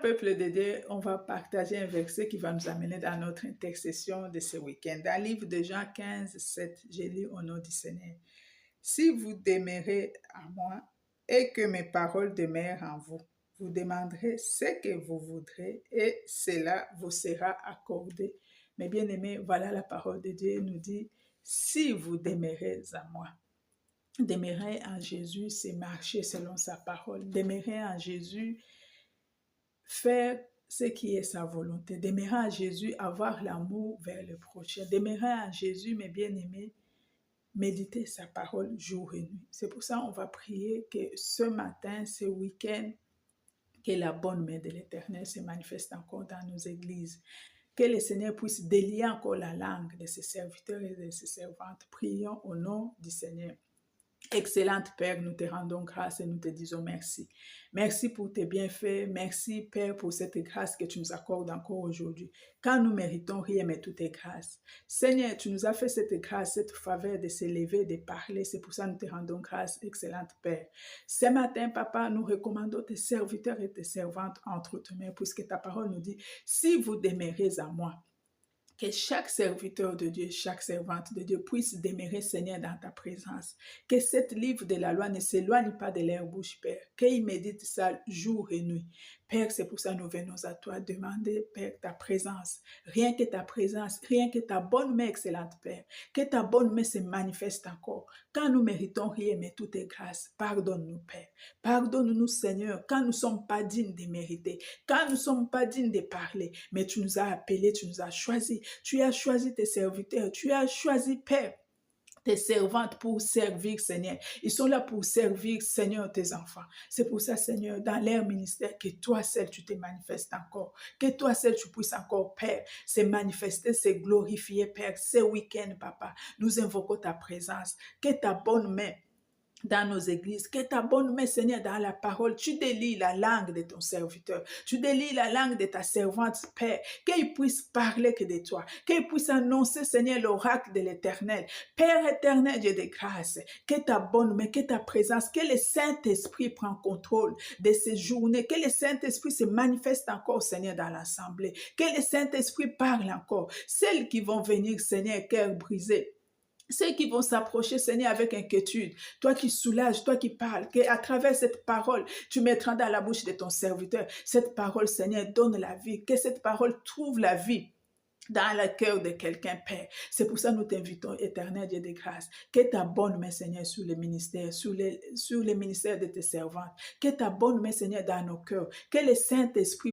Peuple de Dieu, on va partager un verset qui va nous amener dans notre intercession de ce week-end. Dans le livre de Jean 15, 7, j'ai lu au nom du Seigneur. Si vous demeurez à moi et que mes paroles demeurent en vous, vous demanderez ce que vous voudrez et cela vous sera accordé. Mes bien-aimés, voilà la parole de Dieu nous dit, si vous demeurez à moi. Demeurer en Jésus, c'est marcher selon sa parole. Demeurer en Jésus, faire ce qui est sa volonté. Demeurer en Jésus, avoir l'amour vers le prochain. Demeurer en Jésus, mes bien-aimés, méditer sa parole jour et nuit. C'est pour ça qu'on va prier que ce matin, ce week-end, que la bonne main de l'Éternel se manifeste encore dans nos églises. Que le Seigneur puisse délier encore la langue de ses serviteurs et de ses servantes. Prions au nom du Seigneur. Excellente Père, nous te rendons grâce et nous te disons merci. Merci pour tes bienfaits. Merci Père pour cette grâce que tu nous accordes encore aujourd'hui. Quand nous méritons rien, mais tout est grâce. Seigneur, tu nous as fait cette grâce, cette faveur de s'élever, de parler. C'est pour ça que nous te rendons grâce, excellente Père. Ce matin, Papa, nous recommandons tes serviteurs et tes servantes entre tes mains, puisque ta parole nous dit, si vous demeurez à moi, que chaque serviteur de Dieu, chaque servante de Dieu puisse demeurer, Seigneur, dans ta présence. Que cet livre de la loi ne s'éloigne pas de leur bouche, Père. Qu'ils méditent ça jour et nuit. Père, c'est pour ça que nous venons à toi demander, Père, ta présence. Rien que ta présence, rien que ta bonne main, excellente Père. Que ta bonne main se manifeste encore. Quand nous méritons rien, mais tout est grâce. Pardonne-nous, Père. Pardonne-nous, Seigneur, quand nous ne sommes pas dignes de mériter. Quand nous ne sommes pas dignes de parler. Mais tu nous as appelés, tu nous as choisis. Tu as choisi tes serviteurs, tu as choisi, Père, tes servantes pour servir, Seigneur. Ils sont là pour servir, Seigneur, tes enfants. C'est pour ça, Seigneur, dans leur ministère, que toi seul, tu te manifestes encore. Que toi seul, tu puisses encore, Père, se manifester, se glorifier, Père. Ce week-end, Papa, nous invoquons ta présence. Que ta bonne main dans nos églises, que ta bonne main, Seigneur, dans la parole, tu délies la langue de ton serviteur, tu délies la langue de ta servante, Père, qu'il puisse parler que de toi, qu'il puisse annoncer, Seigneur, l'oracle de l'Éternel. Père éternel, Dieu de grâce, que ta bonne main, que ta présence, que le Saint-Esprit prenne contrôle de ces journées, que le Saint-Esprit se manifeste encore, Seigneur, dans l'assemblée, que le Saint-Esprit parle encore, celles qui vont venir, Seigneur, cœur brisé, ceux qui vont s'approcher, Seigneur, avec inquiétude, toi qui soulages, toi qui parles, qu'à travers cette parole, tu mettras dans la bouche de ton serviteur. Cette parole, Seigneur, donne la vie, que cette parole trouve la vie dans le cœur de quelqu'un, Père. C'est pour ça que nous t'invitons, éternel Dieu de grâce, que ta bonne main, Seigneur, sur les ministères, sur les ministères de tes servantes, que ta bonne main, Seigneur, dans nos cœurs, que le Saint-Esprit